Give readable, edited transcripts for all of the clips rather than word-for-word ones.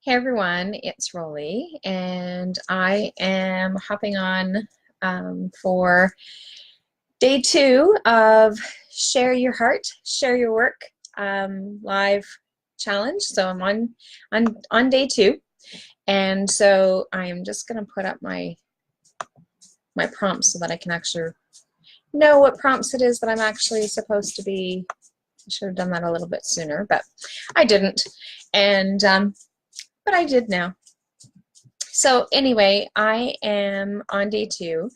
Hey everyone, it's Rolly, and I am hopping on for day two of Share Your Heart, Share Your Work live challenge. So I'm on day two, and so I'm just going to put up my prompts so that I can actually know what prompts it is that I'm actually supposed to be. I should have done that a little bit sooner, but I didn't, and but I did now. So anyway, I am on day two,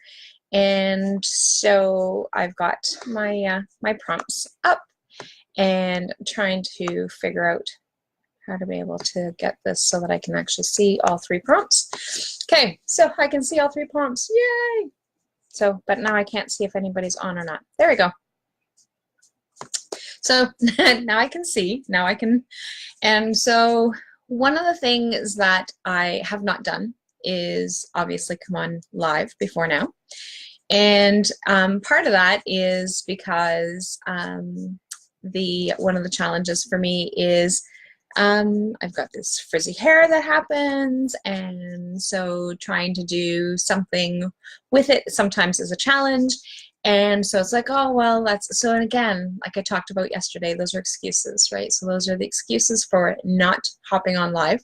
and so I've got my prompts up, and I'm trying to figure out how to be able to get this so that I can actually see all three prompts. Okay, so I can see all three prompts. Yay! So, but now I can't see if anybody's on or not. There we go. So now I can see. Now I can, and so one of the things that I have not done is obviously come on live before now. And part of that is because one of the challenges for me is I've got this frizzy hair that happens, and so trying to do something with it sometimes is a challenge. And so it's like, oh, well, and again, like I talked about yesterday, those are excuses, right? So those are the excuses for not hopping on live.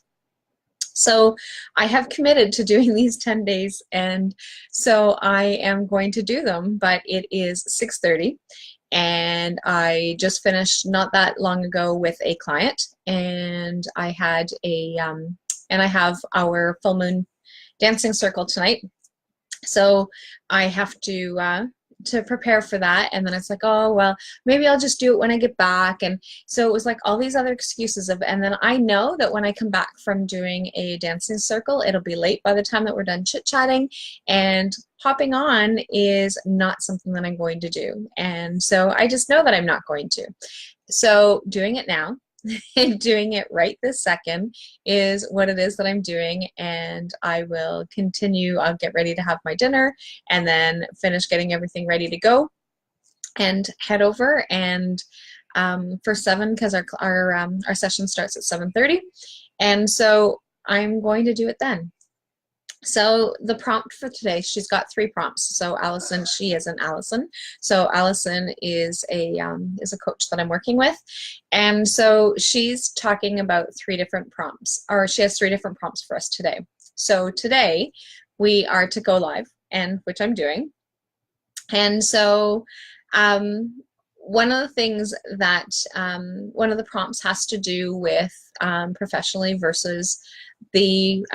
So I have committed to doing these 10 days, and so I am going to do them, but it is 6:30, and I just finished not that long ago with a client, and I had and I have our full moon dancing circle tonight. So I have to prepare for that, and then it's like, oh well, maybe I'll just do it when I get back. And so it was like all these other excuses and then I know that when I come back from doing a dancing circle, it'll be late by the time that we're done chit-chatting, and hopping on is not something that I'm going to do, and so I just know that I'm not going to. So doing it now and doing it right this second is what it is that I'm doing, and I will continue. I'll get ready to have my dinner and then finish getting everything ready to go and head over and for 7, because our session starts at 7:30, and so I'm going to do it then. So the prompt for today, she's got 3 prompts. So Allison, she isn't Allison. So Allison is a coach that I'm working with, and so she's talking about 3 different prompts, or she has 3 different prompts for us today. So today we are to go live, and which I'm doing, and so one of the things that one of the prompts has to do with professionally versus the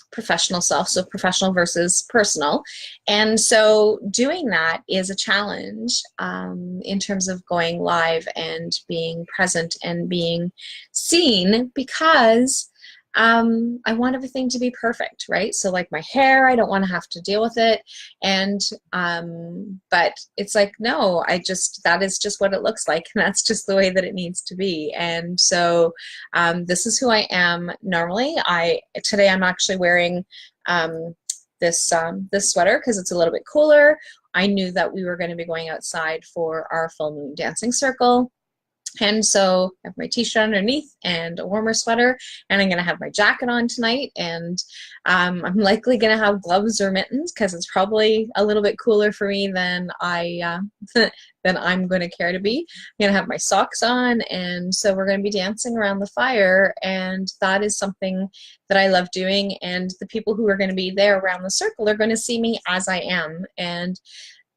professional self, so professional versus personal. And so doing that is a challenge in terms of going live and being present and being seen, because I want everything to be perfect, right? So like my hair, I don't want to have to deal with it, and but it's like, no, that is just what it looks like, and that's just the way that it needs to be. And so this is who I am normally. Today I'm actually wearing this sweater because it's a little bit cooler. I knew that we were going to be going outside for our full moon dancing circle. And so I have my t-shirt underneath and a warmer sweater, and I'm going to have my jacket on tonight, and I'm likely going to have gloves or mittens because it's probably a little bit cooler for me than than I'm going to care to be. I'm going to have my socks on, and so we're going to be dancing around the fire, and that is something that I love doing, and the people who are going to be there around the circle are going to see me as I am, and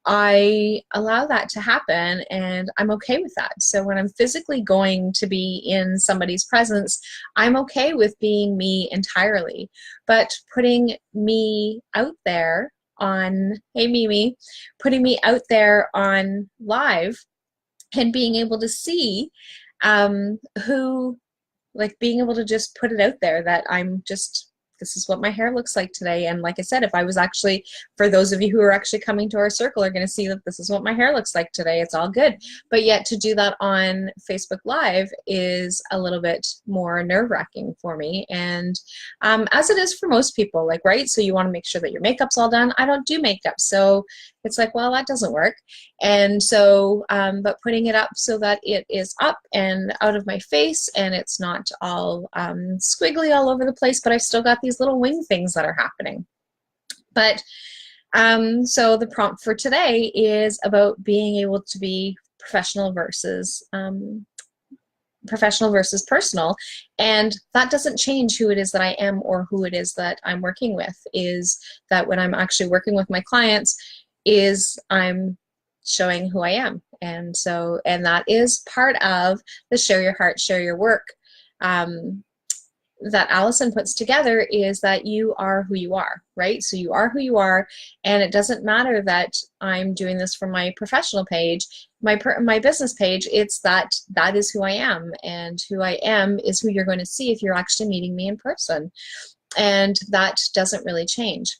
I allow that to happen, and I'm okay with that. So when I'm physically going to be in somebody's presence, I'm okay with being me entirely. But putting me out there on, hey Mimi, putting me out there on live and being able to see being able to just put it out there that this is what my hair looks like today. And like I said, if I was actually, for those of you who are actually coming to our circle, are going to see that this is what my hair looks like today. It's all good. But yet to do that on Facebook Live is a little bit more nerve-wracking for me. And as it is for most people, right? So you want to make sure that your makeup's all done. I don't do makeup. So it's like, well, that doesn't work. And so, but putting it up so that it is up and out of my face and it's not all squiggly all over the place, but I've still got these little wing things that are happening. But so the prompt for today is about being able to be professional versus personal, and that doesn't change who it is that I am or who it is that I'm working with. Is that when I'm actually working with my clients, is I'm showing who I am. And so, and that is part of the Share Your Heart, Share Your Work that Allison puts together, is that you are who you are, right? So you are who you are, and it doesn't matter that I'm doing this from my professional page, my business page. It's that is who I am, and who I am is who you're going to see if you're actually meeting me in person, and that doesn't really change.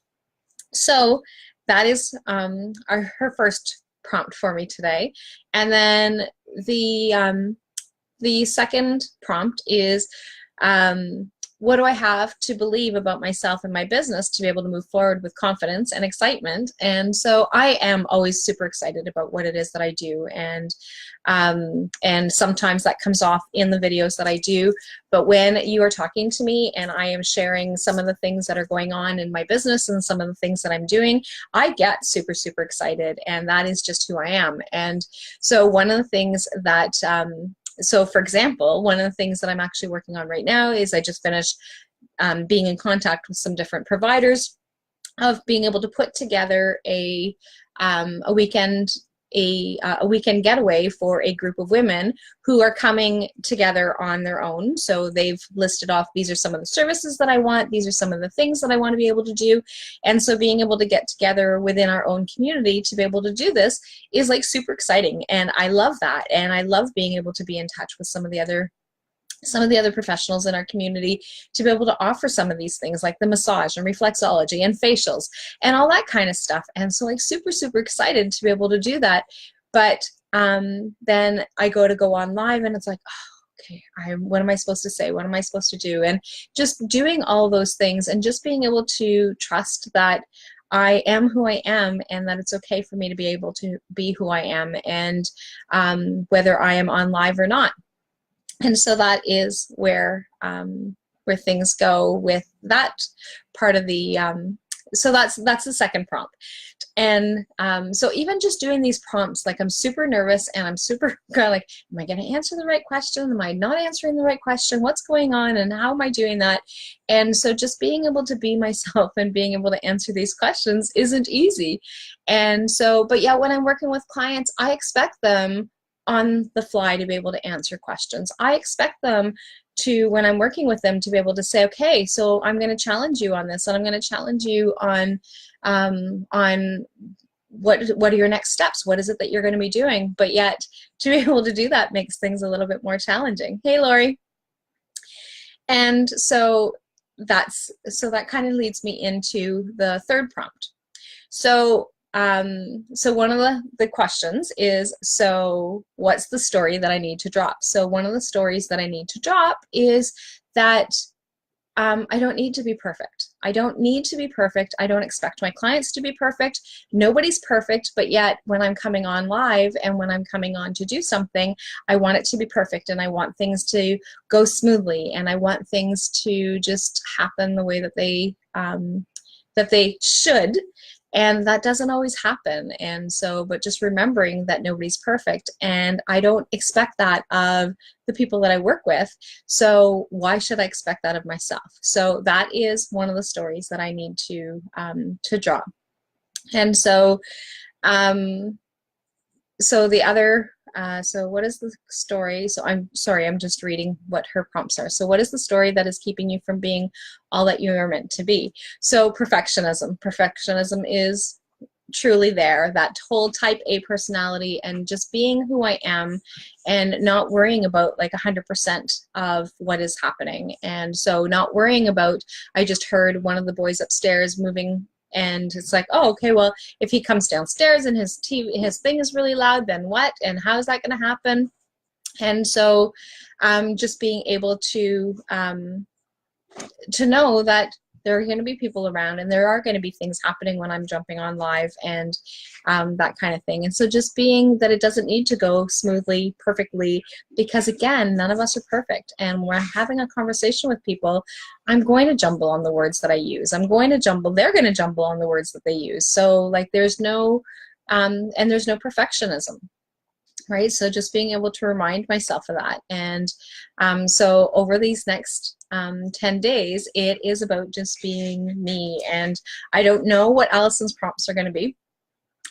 So that is her first prompt for me today. And then the second prompt is, what do I have to believe about myself and my business to be able to move forward with confidence and excitement? And so I am always super excited about what it is that I do, and sometimes that comes off in the videos that I do. But when you are talking to me and I am sharing some of the things that are going on in my business and some of the things that I'm doing, I get super, super excited, and that is just who I am. And so one of the things that so for example, one of the things that I'm actually working on right now is I just finished being in contact with some different providers of being able to put together a weekend getaway for a group of women who are coming together on their own. So they've listed off, these are some of the services that I want, these are some of the things that I want to be able to do. And so being able to get together within our own community to be able to do this is like super exciting. And I love that. And I love being able to be in touch with some of the other professionals in our community to be able to offer some of these things like the massage and reflexology and facials and all that kind of stuff. And so like super, super excited to be able to do that. But then I go on live and it's like, oh, okay, what am I supposed to say? What am I supposed to do? And just doing all those things and just being able to trust that I am who I am, and that it's okay for me to be able to be who I am, and whether I am on live or not. And so that is where things go with that part of the, so that's the second prompt. And so even just doing these prompts, like I'm super nervous and I'm super kind of like, am I going to answer the right question? Am I not answering the right question? What's going on and how am I doing that? And so just being able to be myself and being able to answer these questions isn't easy. And so, but yeah, when I'm working with clients, I expect them on the fly to be able to answer questions. I expect them to, when I'm working with them, to be able to say, okay, so I'm going to challenge you on this, and I'm going to challenge you on what are your next steps? What is it that you're going to be doing? But yet to be able to do that makes things a little bit more challenging. Hey, Lori. And so that kind of leads me into the third prompt. So one of the questions is, so what's the story that I need to drop? So one of the stories that I need to drop is that I don't need to be perfect. I don't need to be perfect. I don't expect my clients to be perfect. Nobody's perfect, but yet when I'm coming on live and when I'm coming on to do something, I want it to be perfect, and I want things to go smoothly, and I want things to just happen the way that they should. And that doesn't always happen. And so, but just remembering that nobody's perfect, and I don't expect that of the people that I work with. So why should I expect that of myself? So that is one of the stories that I need to draw. And so, so the other, so what is the story? So I'm sorry, I'm just reading what her prompts are. So what is the story that is keeping you from being all that you are meant to be? So perfectionism. Perfectionism is truly there, that whole type A personality, and just being who I am and not worrying about like 100% of what is happening. And so not worrying about, I just heard one of the boys upstairs moving, and it's like, oh, okay, well, if he comes downstairs and his thing is really loud, then what? And how is that going to happen? And so just being able to know that There are going to be people around, and there are going to be things happening when I'm jumping on live, and that kind of thing. And so just being that it doesn't need to go smoothly, perfectly, because again, none of us are perfect. And when I'm having a conversation with people, I'm going to jumble on the words that I use. I'm going to jumble, they're going to jumble on the words that they use. So like there's no, and there's no perfectionism. Right, so just being able to remind myself of that. And so over these next 10 days, it is about just being me. And I don't know what Allison's prompts are going to be.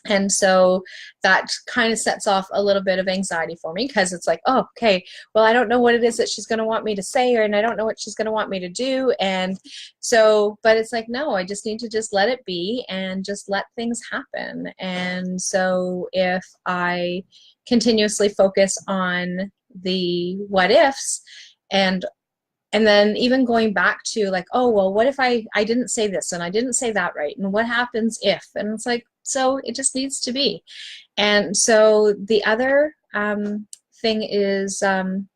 And so that kind of sets off a little bit of anxiety for me, because it's like, oh, okay, well, I don't know what it is that she's going to want me to say, and I don't know what she's going to want me to do. And so, but it's like, no, I just need to just let it be and just let things happen. And so if I continuously focus on the what ifs, and then even going back to like, oh, well, what if I didn't say this and I didn't say that right? And what happens if? And it's like, so it just needs to be. And so the other thing is the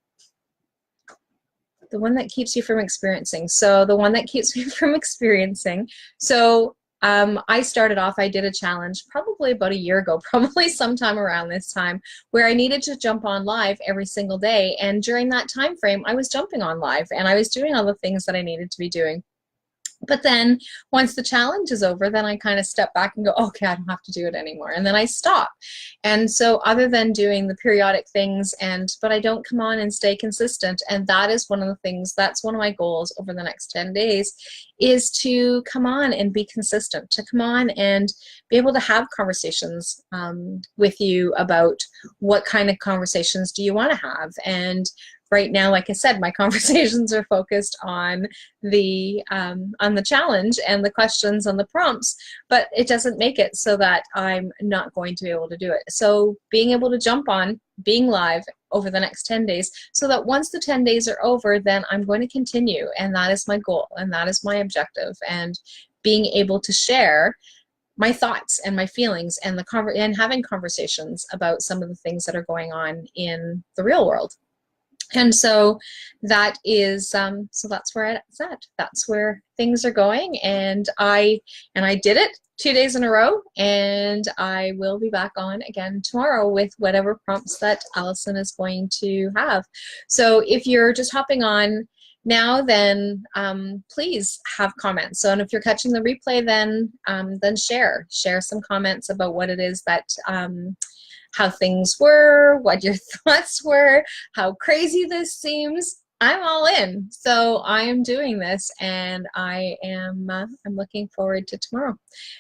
one that keeps you from experiencing. So the one that keeps me from experiencing. So I started off, I did a challenge probably about a year ago, probably sometime around this time, where I needed to jump on live every single day. And during that time frame, I was jumping on live and I was doing all the things that I needed to be doing. But then once the challenge is over, then I kind of step back and go, okay, I don't have to do it anymore. And then I stop. And so other than doing the periodic things, but I don't come on and stay consistent. And that is one of the things, that's one of my goals over the next 10 days, is to come on and be consistent, to come on and be able to have conversations with you about what kind of conversations do you want to have. And right now, like I said, my conversations are focused on the challenge and the questions and the prompts, but it doesn't make it so that I'm not going to be able to do it. So being able to jump on, being live over the next 10 days, so that once the 10 days are over, then I'm going to continue, and that is my goal, and that is my objective, and being able to share my thoughts and my feelings and having conversations about some of the things that are going on in the real world. And so that is, so that's where it's at. That's where things are going. And I did it 2 days in a row, and I will be back on again tomorrow with whatever prompts that Allison is going to have. So if you're just hopping on now, then please have comments. So, and if you're catching the replay, then share some comments about what it is that, how things were, what your thoughts were, how crazy this seems. I'm all in. So I am doing this, and I'm looking forward to tomorrow.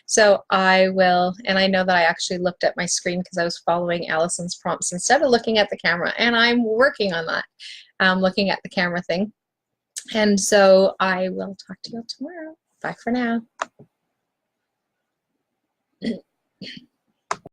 So I will, and I know that I actually looked at my screen because I was following Allison's prompts instead of looking at the camera, and I'm working on that, looking at the camera thing. And so I will talk to you all tomorrow. Bye for now.